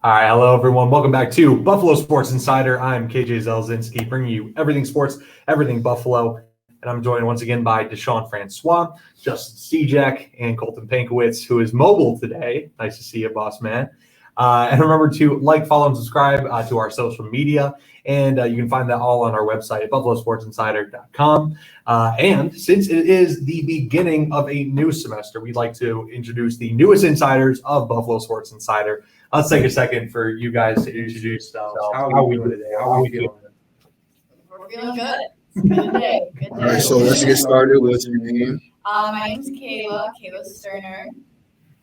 All right, hello everyone. Welcome back to Buffalo Sports Insider. I'm KJ Zielezinski, bringing you everything sports, everything Buffalo. And I'm joined once again by Deshawn, Francois, Justin Siejak, and Colton Pankewicz, who is mobile today. Nice to see you, boss man. And remember to like, follow, and subscribe to our social media. And you can find that all on our website at buffalosportsinsider.com. And since it is the beginning of a new semester, we'd like to introduce the newest insiders of Buffalo Sports Insider. Let's take a second for you guys to introduce yourselves. How are we doing today? How are we feeling? We're feeling good. It's a good day. Good day. All right, so let's get started. What's your name? My name's Kayla Sterner.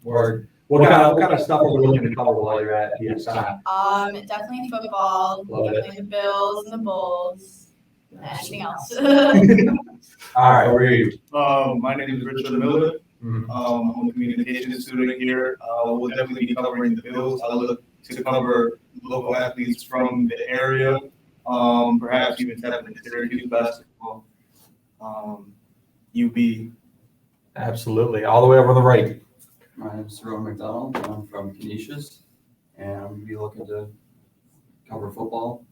What kind of stuff are we looking to cover while you're at EXEC? Definitely football. Love it. Definitely the Bills and the Bulls. Anything else? All right, where are you? My name is Richie Miller. I'm a communications student here. We'll definitely be covering the Bills. I look to cover local athletes from the area, perhaps even tapping into Syracuse basketball, UB. Absolutely. All the way over on the right. My name is Ronan McDonald. I'm from Canisius, and I'm going to be looking to cover football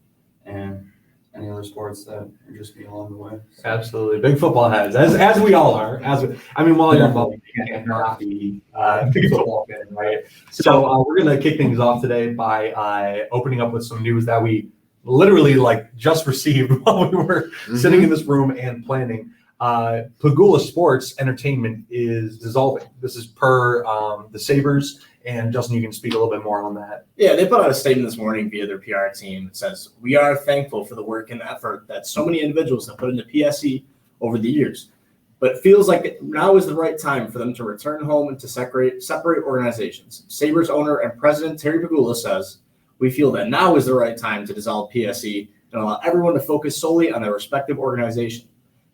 and any other sports that interest me along the way. So. Absolutely. Big football heads, as we all are. While you're involved, you can't not be a big football fan, right? So we're going to kick things off today by opening up with some news that we literally just received while we were sitting in this room and planning. Pegula Sports Entertainment is dissolving. This is per the Sabres, and Justin, you can speak a little bit more on that. Yeah, they put out a statement this morning via their PR team. It says, "We are thankful for the work and effort that so many individuals have put into PSE over the years, but it feels like now is the right time for them to return home and to separate organizations." Sabres owner and president Terry Pegula says, "We feel that now is the right time to dissolve PSE and allow everyone to focus solely on their respective organization.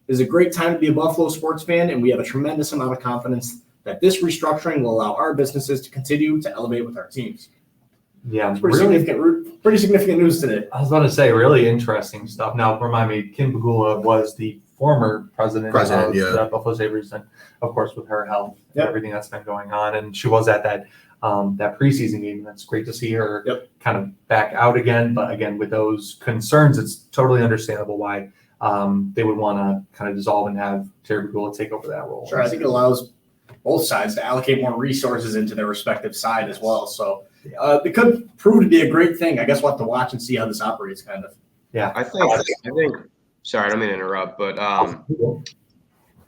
It is a great time to be a Buffalo sports fan, and we have a tremendous amount of confidence that this restructuring will allow our businesses to continue to elevate with our teams." Yeah, it's pretty significant news today. I was about to say, really interesting stuff. Now, remind me, Kim Pegula was the former president of the Buffalo Sabres, and of course, with her health and everything that's been going on, and she was at that preseason game. That's great to see her kind of back out again. But again, with those concerns, it's totally understandable why they would want to kind of dissolve and have Terry Pegula take over that role. Sure, I think it allows both sides to allocate more resources into their respective side as well. So it could prove to be a great thing. I guess we'll have to watch and see how this operates, kind of. Yeah, I think. Sorry, I don't mean to interrupt, but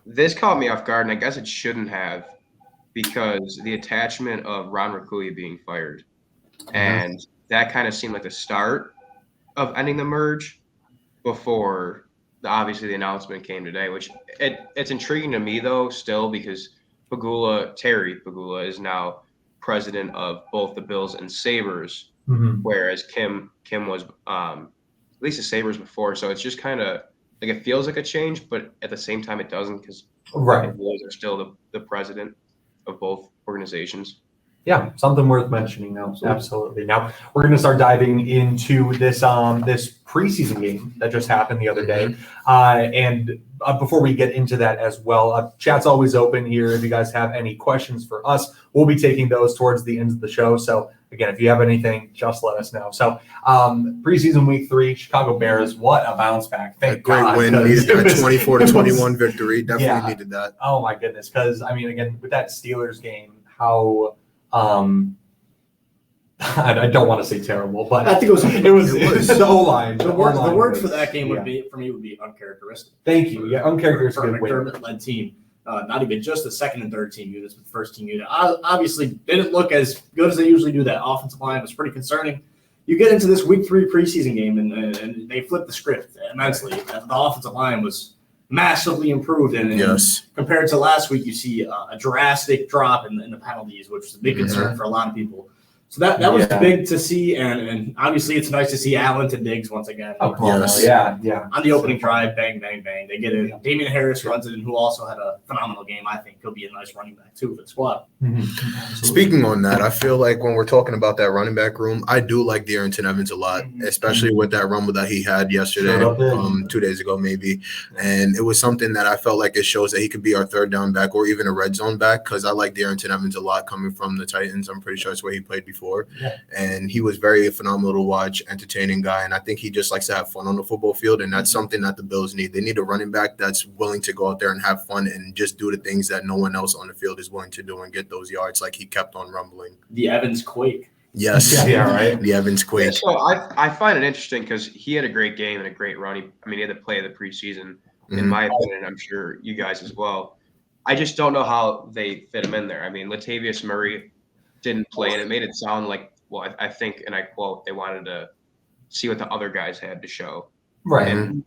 this caught me off guard, and I guess it shouldn't have, because the attachment of Ron Raccuia being fired, and that kind of seemed like the start of ending the merge before obviously the announcement came today, which it's intriguing to me though still, because Terry Pegula is now president of both the Bills and Sabres, whereas Kim was at least the Sabres before. So it's just kind of like it feels like a change, but at the same time it doesn't, because the Bills are still the president of both organizations. Yeah, something worth mentioning now. Absolutely. Now we're going to start diving into this this preseason game that just happened the other day. And before we get into that as well, chat's always open here. If you guys have any questions for us, we'll be taking those towards the end of the show. So again, if you have anything, just let us know. So preseason week 3, Chicago Bears, what a bounce back. Thank God. Great win. Needed that 24-21 victory. Definitely needed that. Oh my goodness. Because again, with that Steelers game, how I don't want to say terrible, but I think it was so line. The word for that game would be uncharacteristic. Thank you. Yeah, uncharacteristic. For a McDermott-led team, not even just the second and third team units, but first team unit. Obviously, didn't look as good as they usually do. That offensive line was pretty concerning. You get into this week 3 preseason game, and they flipped the script immensely. The offensive line was massively improved, and compared to last week, you see a drastic drop in the penalties, which is a big concern for a lot of people. So that was big to see, and obviously it's nice to see Allen to Diggs once again. On the opening drive, bang, bang, bang. They get it. Damian Harris runs it, and who also had a phenomenal game. I think he'll be a nice running back too for the squad. Speaking on that, I feel like when we're talking about that running back room, I do like Darrington Evans a lot, especially with that rumble that he had yesterday, 2 days ago maybe. And it was something that I felt like it shows that he could be our third down back or even a red zone back, because I like Darrington Evans a lot coming from the Titans. I'm pretty sure that's where he played before. before. Yeah. And he was very phenomenal to watch, entertaining guy. And I think he just likes to have fun on the football field. And that's something that the Bills need. They need a running back that's willing to go out there and have fun and just do the things that no one else on the field is willing to do and get those yards like he kept on rumbling. The Evans quake. Yes. Yeah, right. The Evans quake. So I find it interesting because he had a great game and a great run. He had to play the preseason, in my opinion. I'm sure you guys as well. I just don't know how they fit him in there. I mean, Latavius Murray didn't play, and it made it sound like, well, I think, and I quote, they wanted to see what the other guys had to show. Right. And,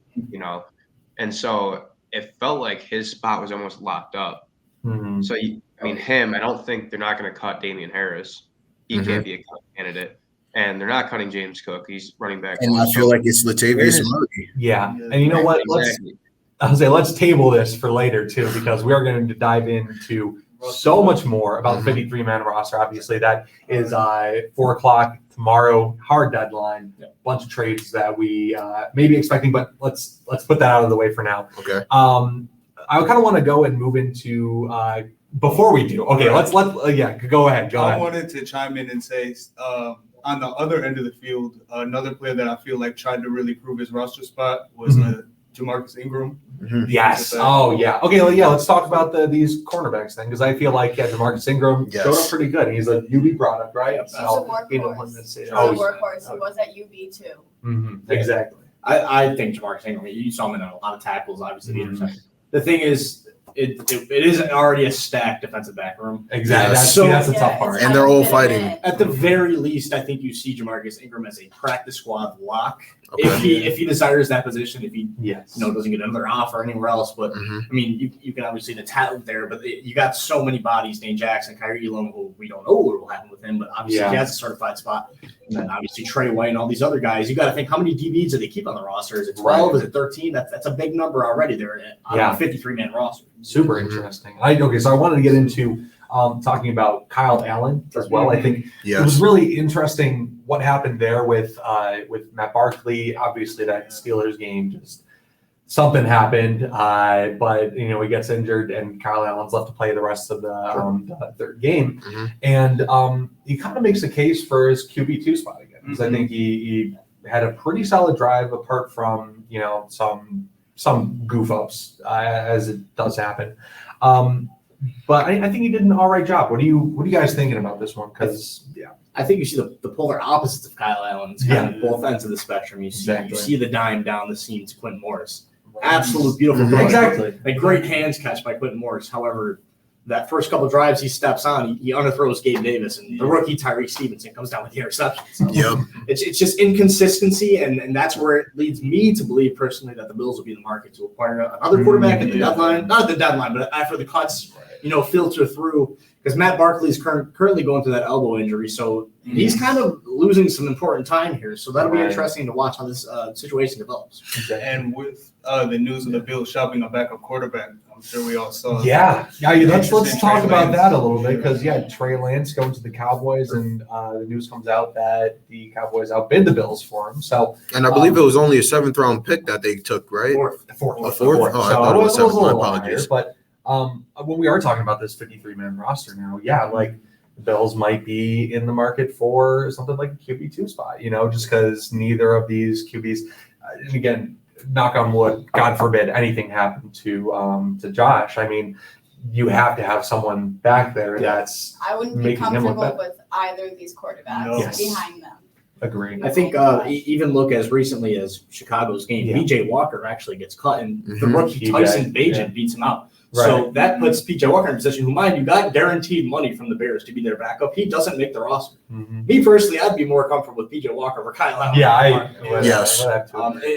and so it felt like his spot was almost locked up. Mhm. So, him, I don't think they're not going to cut Damian Harris. He can't be a cut candidate. And they're not cutting James Cook. He's running back. And I feel like it's Latavius Murray. Yeah. And you know what? Let's table this for later too, because we are going to dive into so much more about the 53-man roster. Obviously, that is 4:00 tomorrow, hard deadline. Bunch of trades that we may be expecting, but let's put that out of the way for now. Okay. I kind of want to go and move into before we do. Okay, let's go ahead. I wanted to chime in and say, on the other end of the field, another player that I feel like tried to really prove his roster spot was Jamarcus Ingram. Yes. Oh, yeah. Okay. Well, yeah. Let's talk about these cornerbacks then, because I feel like Jamarcus Ingram showed up pretty good. He's a UB product, right? He's a workhorse. He was at UB too. Exactly. I think Jamarcus Ingram, you saw him in a lot of tackles, obviously the interception. The thing is, it isn't already a stacked defensive back room. Exactly. Yes. That's the tough part. And they're all fighting. At the very least, I think you see Jamarcus Ingram as a practice squad lock. Okay. If he desires that position, if he Yes. doesn't get another offer anywhere else. But you can obviously the talent there, but you got so many bodies. Dane Jackson, Kyrie Elam, who we don't know what will happen with him, but obviously he has a certified spot. And then obviously Trey White and all these other guys. You got to think, how many DBs do they keep on the roster? Is it 12? Is it 13? That's a big number already there on a 53-man roster. Super interesting. So I wanted to get into talking about Kyle Allen as well. I think it was really interesting what happened there with Matt Barkley. Obviously, that Steelers game, just something happened, but he gets injured, and Kyle Allen's left to play the rest of the third game, and he kind of makes a case for his QB2 spot again, because I think he had a pretty solid drive, apart from some goof ups as it does happen. But I think he did an all right job. What are you guys thinking about this one? Because I think you see the polar opposites of Kyle Allen. It's kind of both ends of the spectrum. You see the dime down the seam to Quentin Morris. Absolute beautiful throw. Exactly. A great hands catch by Quentin Morris. However, that first couple drives he steps on, he underthrows Gabe Davis, and the rookie Tyreek Stevenson comes down with the interception. So it's just inconsistency, and that's where it leads me to believe personally that the Bills will be in the market to acquire another quarterback at the deadline. Not at the deadline, but after the cuts, filter through. Because Matt Barkley is currently going through that elbow injury, so he's kind of losing some important time here. So that'll be interesting to watch how this situation develops. And with the news of the Bills shopping a backup quarterback, I'm sure we all saw. Let's talk about that a little bit, because Trey Lance going to the Cowboys, and the news comes out that the Cowboys outbid the Bills for him. So, and I believe it was only a 7th round pick that they took, right? Fourth. Oh, I thought it was 7th. My apologies. But when we are talking about this 53-man roster now, the Bills might be in the market for something like a QB2 spot, just because neither of these QBs, and again, knock on wood, God forbid anything happened to Josh. I mean, you have to have someone back there that's I wouldn't be comfortable with either of these quarterbacks behind them. Agreed. I think even look as recently as Chicago's game, PJ Walker actually gets cut, and the rookie Tyson Bagent beats him out. Right. So that puts PJ Walker in a position who, mind you, got guaranteed money from the Bears to be their backup. He doesn't make the roster. Me personally, I'd be more comfortable with PJ Walker over Kyle Allen.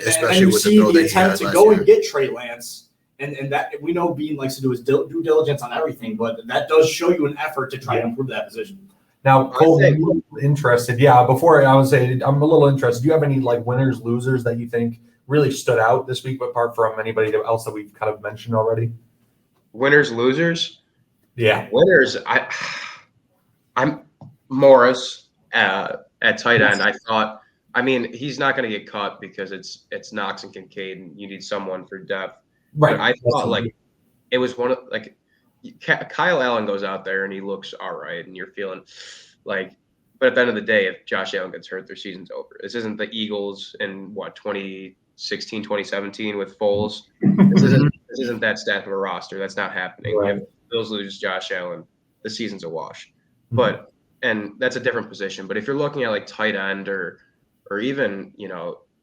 Especially and you with see the attempt to go and get Trey Lance, and that we know Bean likes to do his due diligence on everything, but that does show you an effort to try to improve that position. Now, Colton, I'm a little interested. Before I would say I'm a little interested. Do you have any winners, losers that you think really stood out this week, apart from anybody else that we've kind of mentioned already? Winners, losers? Yeah. Winners, I'm Morris at tight end. I thought, he's not going to get cut because it's Knox and Kincaid, and you need someone for depth. Right. But I thought it was one of Kyle Allen goes out there and he looks all right, and you're feeling But at the end of the day, if Josh Allen gets hurt, their season's over. This isn't the Eagles in 2016, 2017 with Foles. This isn't that stack of a roster. That's not happening. Right. If Bills lose Josh Allen, the season's a wash. And that's a different position. But if you're looking at like tight end or even,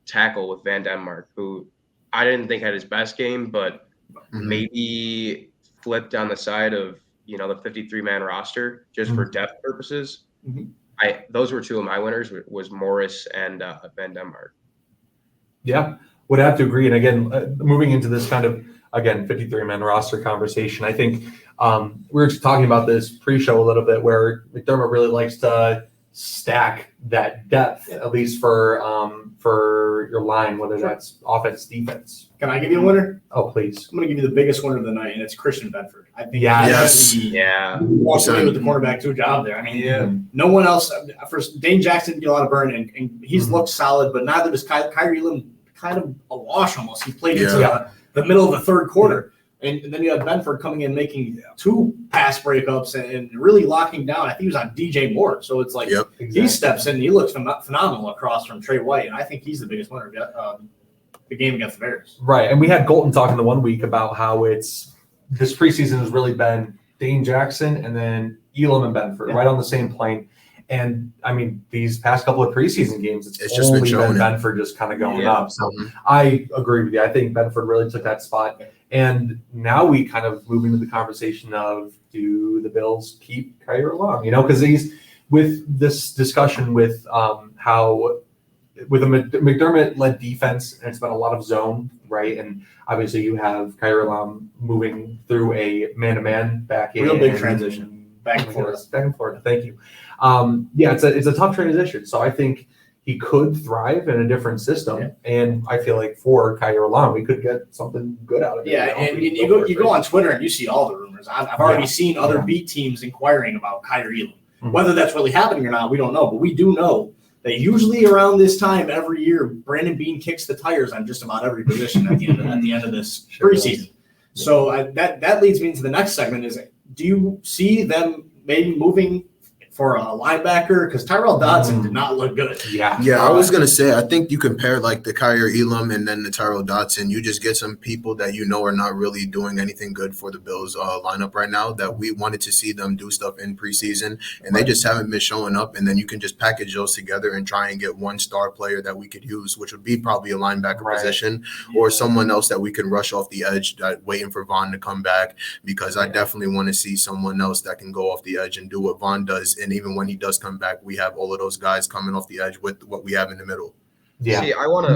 tackle with Van Denmark, who I didn't think had his best game, but maybe flipped on the side of, the 53-man roster just for depth purposes. Those were two of my winners, was Morris and Van Denmark. Yeah, would have to agree. And again, moving into this kind of, 53-man roster conversation, I think we were just talking about this pre-show a little bit where McDermott really likes to stack that depth, at least for your line, whether that's offense, defense. Can I give you a winner? Oh, please. I'm going to give you the biggest winner of the night, and it's Christian Bedford. I think walks away with the cornerback 2 job there. I mean, no one else. First, Dane Jackson didn't get a lot of burn, and he's looked solid, but neither does Kyrie Elam. Kind of a wash almost. He played into the middle of the third quarter. And then you had Benford coming in, making 2 pass breakups and really locking down. I think he was on DJ Moore. So it's like he steps in. He looks phenomenal across from Trey White. And I think he's the biggest winner of the game against the Bears. Right. And we had Colton talking the one week about how this preseason has really been Dane Jackson and then Elam and Benford right on the same plane. And I mean, these past couple of preseason games, it's just only been Benford just kind of going up. So I agree with you. I think Benford really took that spot. And now we kind of move into the conversation of, do the Bills keep Kyrie Long? Because he's with this discussion with how with a McDermott-led defense, and it's been a lot of zone, right? And obviously you have Kyrie Long moving through a man-to-man back in. Real big transition. Back and forth. Back and forth. Thank you. It's a tough transition. So I think he could thrive in a different system. Yeah. And I feel like for Kyrie Long, we could get something good out of it. Yeah, and you go on Twitter and you see all the rumors. I've already seen other beat teams inquiring about Kyrie Elam. Mm-hmm. Whether that's really happening or not, we don't know. But we do know that usually around this time every year, Brandon Beane kicks the tires on just about every position at the end of this preseason. So that leads me into the next segment is, do you see them maybe moving for a linebacker? Because Tyrell Dodson did not look good. Yeah, I was going to say, I think you compare like the Kyrie Elam and then the Tyrell Dodson, you just get some people that are not really doing anything good for the Bills lineup right now that we wanted to see them do stuff in preseason, and they just haven't been showing up. And then you can just package those together and try and get one star player that we could use, which would be probably a linebacker position or someone else that we can rush off the edge, waiting for Vaughn to come back, because I definitely want to see someone else that can go off the edge and do what Vaughn does. And even when he does come back, we have all of those guys coming off the edge with what we have in the middle. Yeah. See, I want to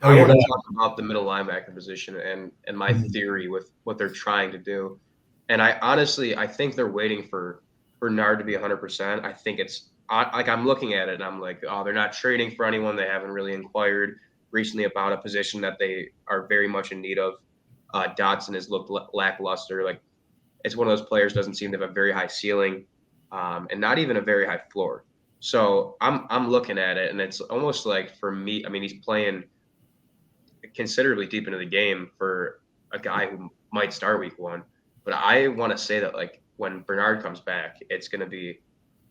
talk about the middle linebacker position and my theory with what they're trying to do. And I think they're waiting for Bernard to be 100%. I think it's like I'm looking at it and I'm like, oh, they're not trading for anyone. They haven't really inquired recently about a position that they are very much in need of. Dotson has looked lackluster. Like, it's one of those players doesn't seem to have a very high ceiling. And not even a very high floor. So I'm looking at it, and it's almost like, for me, I mean, he's playing considerably deep into the game for a guy who might start week 1. But I want to say that, like, when Bernard comes back, it's going to be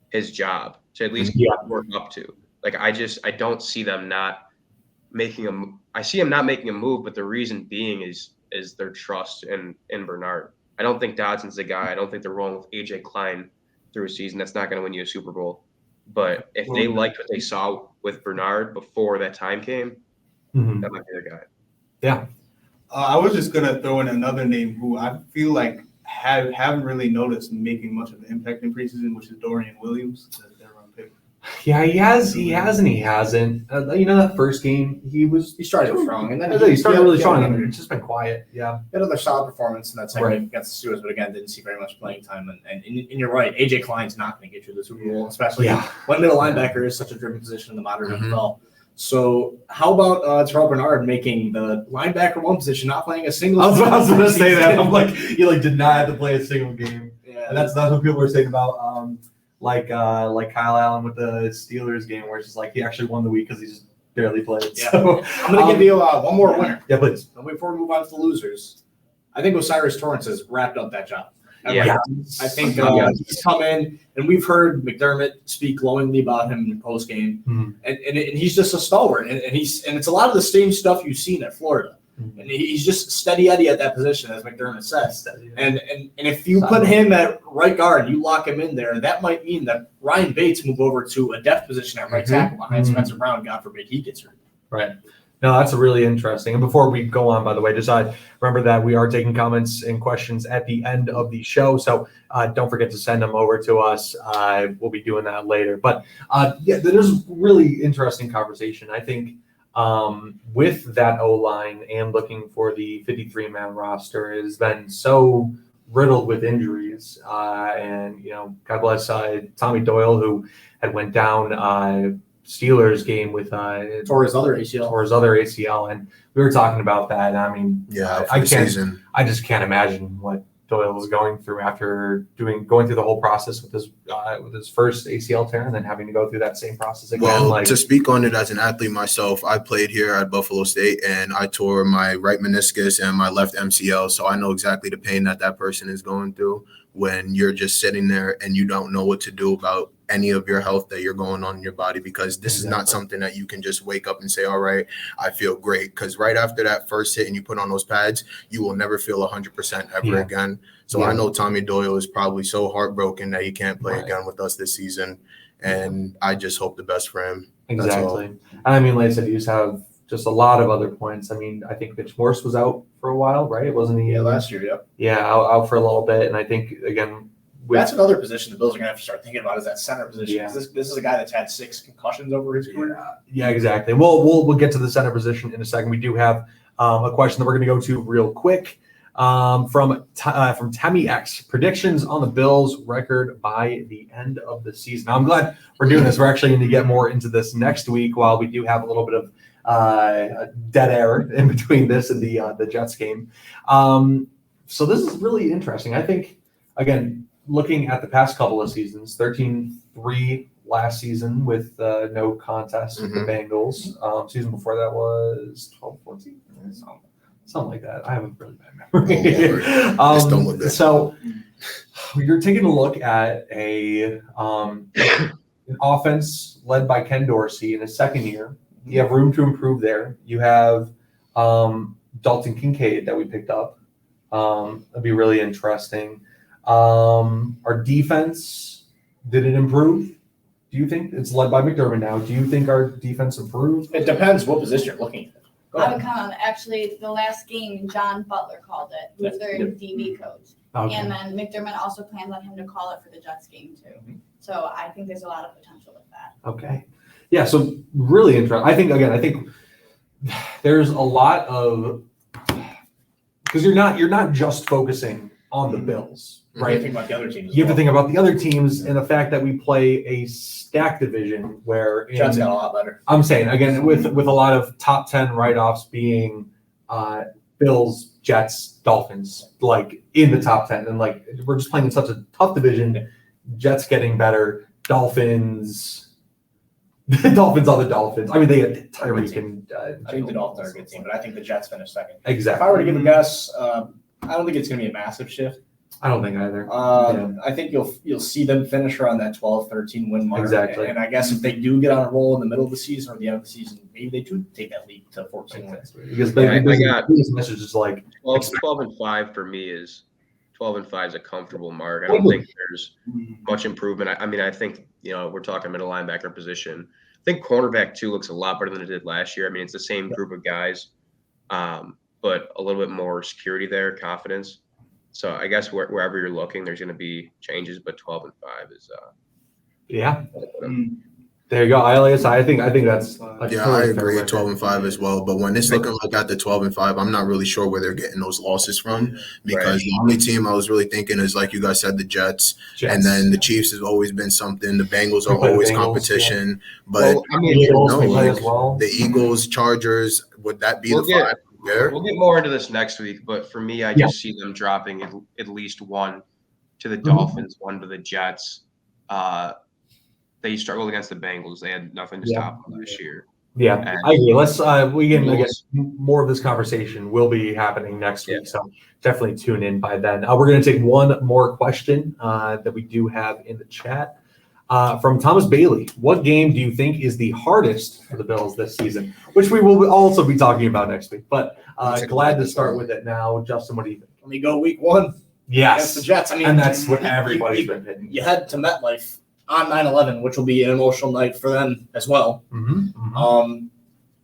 his job to at least work up to. Like, I don't see them not making I see him not making a move, but the reason being is their trust in Bernard. I don't think Dodson's the guy. I don't think they're rolling with AJ Klein through a season. That's not going to win you a Super Bowl. But if they liked what they saw with Bernard before that time came, that might be the guy. Yeah. I was just going to throw in another name who I feel like haven't really noticed making much of an impact in preseason, which is Dorian Williams, their run pick. Yeah, he has and he hasn't. That first game, he started strong, and then he started really strong, and it's just been quiet. Yeah, another solid performance in that segment against the Steelers, but again, didn't see very much playing time. And you're right, AJ Klein's not going to get you the Super Bowl, especially when middle linebacker is such a driven position in the modern NFL. So how about Terrell Bernard making the linebacker 1 position, not playing a single? I was going to say that. I'm like, he did not have to play a single game. Yeah, and that's what people were saying about like Kyle Allen with the Steelers game, where it's just like he actually won the week because he just barely played. Yeah. So, I'm going to give you one more winner. Yeah, please. And before we move on to the losers, I think Osiris Torrance has wrapped up that job. Yeah. I think he's come in, and we've heard McDermott speak glowingly about him in post game, and he's just a stalwart, and it's a lot of the same stuff you've seen at Florida, and he's just steady Eddie at that position, as McDermott says, and if you put him at right guard, you lock him in there, that might mean that Ryan Bates move over to a depth position at right tackle behind Spencer Brown. God forbid he gets hurt. Right. No, that's a really interesting. And before we go on, by the way, just remember that we are taking comments and questions at the end of the show. So don't forget to send them over to us. We'll be doing that later. But there's really interesting conversation. I think with that O-line and looking for the 53-man roster has been so riddled with injuries. And, God bless Tommy Doyle, who had went down Steelers game with Or his other ACL. And we were talking about that. I mean, I just can't imagine what Doyle was going through after going through the whole process with his first ACL tear and then having to go through that same process again. Well, to speak on it as an athlete myself, I played here at Buffalo State and I tore my right meniscus and my left MCL, so I know exactly the pain that person is going through when you're just sitting there and you don't know what to do about any of your health that you're going on in your body, because this is not something that you can just wake up and say, all right, I feel great. Because right after that first hit and you put on those pads, you will never feel 100% ever again. So I know Tommy Doyle is probably so heartbroken that he can't play again with us this season. And I just hope the best for him. Exactly. I mean, like I said, you just have just a lot of other points. I mean, I think Mitch Morse was out for a while, right? Wasn't he? Yeah, last year, yep. Yeah, out for a little bit. And I think, again, that's another position the Bills are going to have to start thinking about, is that center position. Yeah. This is a guy that's had 6 concussions over his career. Yeah, exactly. We'll get to the center position in a second. We do have a question that we're going to go to real quick from Tammy X. Predictions on the Bills record by the end of the season. Now, I'm glad we're doing this. We're actually going to get more into this next week, while we do have a little bit of dead air in between this and the Jets game. So this is really interesting. I think, again, looking at the past couple of seasons, 13-3 last season with no contest with the Bengals. Season before that was 12-14, something like that. I have a really bad memory. So you're taking a look at an offense led by Ken Dorsey in his second year. You have room to improve there. You have Dalton Kincaid that we picked up. That'd be really interesting. Our defense, did it improve? Do you think it's led by McDermott now? Do you think our defense improved? It depends what position you're looking at. I would comment. Actually, the last game, John Butler called it. He was their DB coach. Okay. And then McDermott also plans on him to call it for the Jets game too. So I think there's a lot of potential with that. Okay. Yeah, so really interesting. I think there's a lot of, because you're not just focusing on the Bills, right? You have to think about the other teams. You have to think about the other teams and the fact that we play a stacked division where Jets got a lot better. I'm saying, again, with a lot of top 10 write-offs being Bills, Jets, Dolphins, like in the top 10. And like, we're just playing in such a tough division. Jets getting better, Dolphins are the Dolphins. I mean, they had Tyreek and I think the Dolphins are a good team, but I think the Jets finished second. Exactly. If I were to give a guess, I don't think it's going to be a massive shift. I don't think either. I think you'll see them finish around that 12-13 win mark. Exactly. And I guess if they do get on a roll in the middle of the season or the end of the season, maybe they do take that leap to 14 wins. Because I got this message is like 12-5 for me is 12-5 is a comfortable mark. I don't think there's much improvement. I mean, I think, we're talking middle linebacker position. I think cornerback too looks a lot better than it did last year. I mean, it's the same group of guys, but a little bit more security there, confidence. So I guess wherever you're looking, there's going to be changes, but 12-5 is. There you go. I think that's. I agree. 12-5 as well. But when it's looking like at the 12-5, I'm not really sure where they're getting those losses from, because the only team I was really thinking is, like you guys said, the Jets. And then the Chiefs has always been something. The Bengals are always competition. But the Eagles, Chargers, would that be the 5? We'll get more into this next week, but for me, I just see them dropping at least one to the Dolphins, one to the Jets. They struggled against the Bengals. They had nothing to stop them this year. Yeah, And- I agree. Let's we can again more of this conversation will be happening next week, so definitely tune in by then. We're going to take one more question that we do have in the chat from Thomas Bailey. What game do you think is the hardest for the Bills this season? Which we will also be talking about next week. But glad to start with it now. Justin, what do you think? Let me go week 1 Yes, against the Jets. I mean, and that's what everybody's been hitting. You head to MetLife on 9/11, which will be an emotional night for them as well.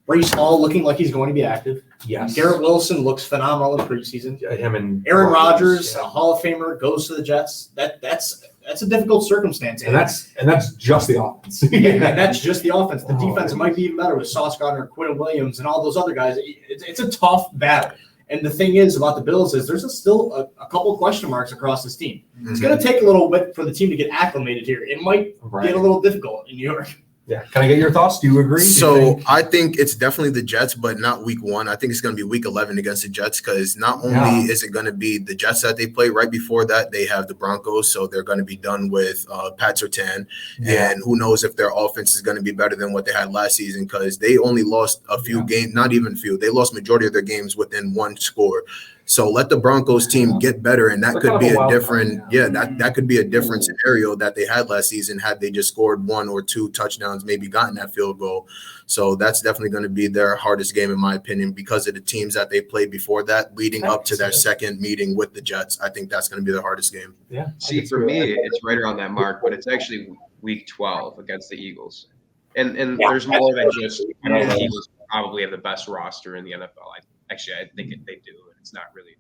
Breece Hall looking like he's going to be active. Yes. Garrett Wilson looks phenomenal in preseason. Him and Aaron Rodgers, a Hall of Famer, goes to the Jets. That's a difficult circumstance. And that's just the offense. And that's just the offense. The Oh, defense might be even better with Sauce Gardner, Quinn Williams, and all those other guys. It's a tough battle. And the thing is about the Bills is there's still a couple question marks across this team. It's going to take a little bit for the team to get acclimated here. It might get a little difficult in New York. Yeah. Can I get your thoughts? Do you agree? So I think it's definitely the Jets, but not week 1. I think it's going to be week 11 against the Jets because not only is it going to be the Jets that they play right before that, they have the Broncos. So they're going to be done with Pat Surtain. Yeah. And who knows if their offense is going to be better than what they had last season because they only lost a few games, not even few. They lost majority of their games within one score. So let the Broncos team get better, and that could be a different, that could be a different scenario that they had last season had they just scored 1 or 2 touchdowns, maybe gotten that field goal. So that's definitely going to be their hardest game, in my opinion, because of the teams that they played before that, leading up to their second meeting with the Jets. I think that's going to be their hardest game. Yeah. See, for me, it's right around that mark, but it's actually week 12 against the Eagles. And there's more than just, I know the Eagles probably have the best roster in the NFL. I think they do. It's not really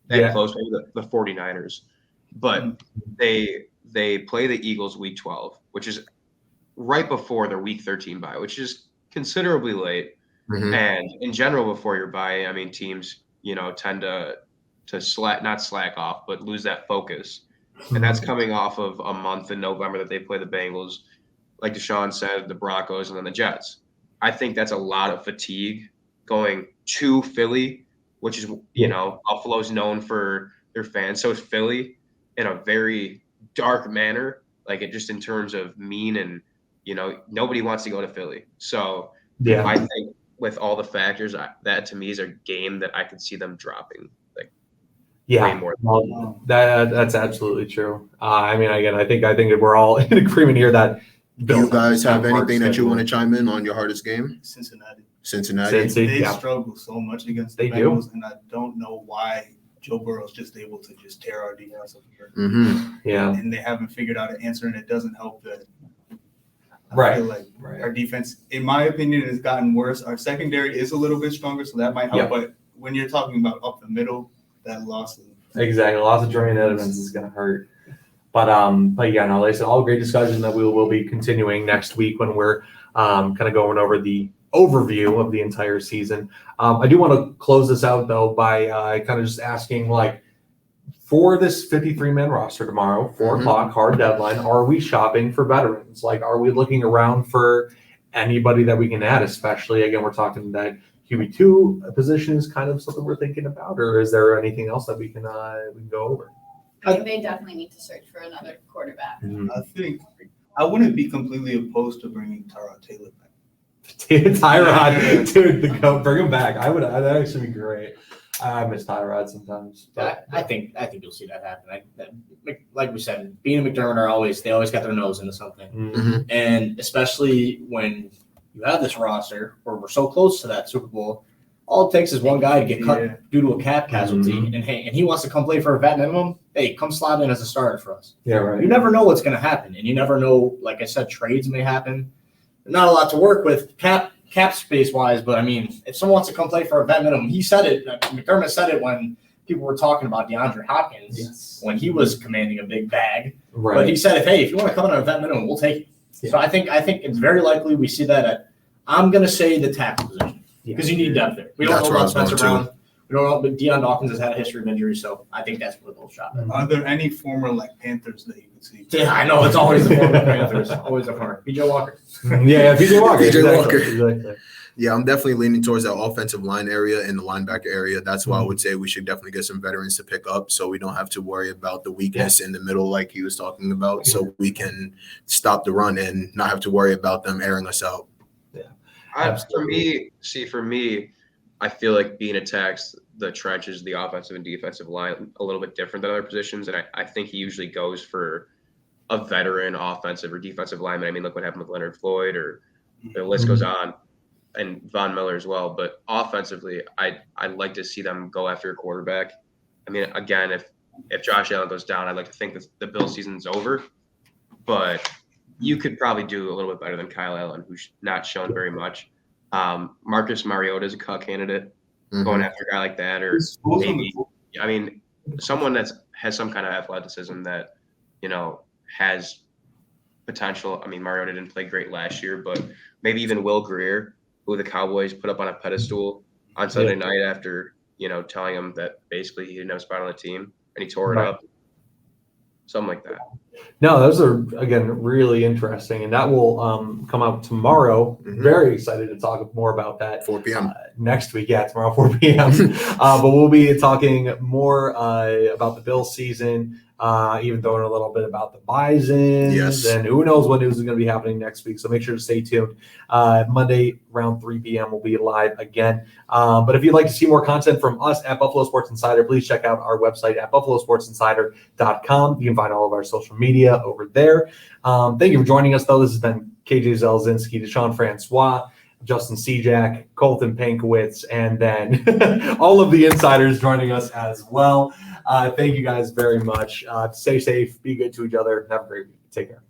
that close. Maybe the 49ers. But they play the Eagles week 12, which is right before their week 13 bye, which is considerably late. And in general, before your bye, I mean, teams, tend to not slack off, but lose that focus. And that's coming off of a month in November that they play the Bengals, like Deshawn said, the Broncos, and then the Jets. I think that's a lot of fatigue going to Philly, which is, Buffalo's known for their fans. So is Philly in a very dark manner, like it just in terms of mean and, nobody wants to go to Philly. So I think with all the factors, that to me is a game that I could see them dropping. Way more. Well, that's absolutely true. I mean, again, I think we're all in agreement here that. Do you guys have anything that you want to chime in on your hardest game? Cincinnati. Cincinnati. They struggle so much against the Bengals, and I don't know why Joe Burrow's just able to just tear our defense apart. Yeah. And they haven't figured out an answer, and it doesn't help that. I feel like our defense, in my opinion, has gotten worse. Our secondary is a little bit stronger, so that might help. But when you're talking about up the middle, that loss is exactly loss of Julian Edelman is going to hurt. But yeah, no, like I said, all great discussion that we will be continuing next week when we're kind of going over the overview of the entire season. I do want to close this out though by kind of just asking, like, for this 53-man roster tomorrow, 4 o'clock, hard deadline, are we shopping for veterans? Like, are we looking around for anybody that we can add? Especially, again, we're talking that QB2 position is kind of something we're thinking about, or is there anything else that we can go over? I think they definitely need to search for another quarterback. I think I wouldn't be completely opposed to bringing Tyrod Taylor back. Tyrod, dude, bring him back. That'd actually be great. I miss Tyrod sometimes. But I think you'll see that happen. Like we said, Bean and McDermott they always got their nose into something, and especially when you have this roster where we're so close to that Super Bowl. All it takes is one guy to get cut due to a cap casualty, and he wants to come play for a vet minimum. Hey, come slide in as a starter for us. Yeah, right. You never know what's going to happen, and you never know. Like I said, trades may happen. Not a lot to work with cap space wise, but I mean, if someone wants to come play for a vet minimum, he said it. McDermott said it when people were talking about DeAndre Hopkins when he was commanding a big bag. Right. But he said, if you want to come in on a vet minimum, we'll take it. Yeah. So I think it's very likely we see that at. I'm going to say the tackle position. Because you need depth there. We don't know about Spencer Brown. We don't know, but Deion Dawkins has had a history of injuries, so I think that's where they'll shot. Are there any former Panthers that you could see? Yeah, I know it's always the former Panthers. Always a former. PJ Walker. PJ Walker. Exactly. Yeah, I'm definitely leaning towards that offensive line area and the linebacker area. That's why I would say we should definitely get some veterans to pick up so we don't have to worry about the weakness in the middle like he was talking about, so we can stop the run and not have to worry about them airing us out. For me, I feel like being attacked, the trenches, the offensive and defensive line, a little bit different than other positions. And I think he usually goes for a veteran offensive or defensive lineman. I mean, look what happened with Leonard Floyd, or the list goes on, and Von Miller as well. But offensively, I'd like to see them go after a quarterback. I mean, again, if Josh Allen goes down, I'd like to think that the Bill season's over. But you could probably do a little bit better than Kyle Allen, who's not shown very much. Marcus Mariota is a cut candidate, going after a guy like that, or maybe, I mean, someone that has some kind of athleticism that, has potential. I mean, Mariota didn't play great last year, but maybe even Will Greer, who the Cowboys put up on a pedestal on Sunday night after, telling him that basically he didn't have a spot on the team, and he tore it up. Something like that. No, those are, again, really interesting, and that will come out tomorrow. Very excited to talk more about that. 4 p.m. Next week. Yeah, tomorrow, 4 p.m. But we'll be talking more about the Bills season, even throwing a little bit about the Bisons. Yes. And who knows what news is going to be happening next week. So make sure to stay tuned. Monday around 3 p.m. we'll be live again. But if you'd like to see more content from us at Buffalo Sports Insider, please check out our website at buffalosportsinsider.com. You can find all of our social media over there. Thank you for joining us, though. This has been KJ Zielezinski, Deshawn Francois, Justin Siejak, Colton Pankewicz, and then all of the insiders joining us as well. Thank you guys very much. Stay safe, be good to each other. Have a great week. Take care.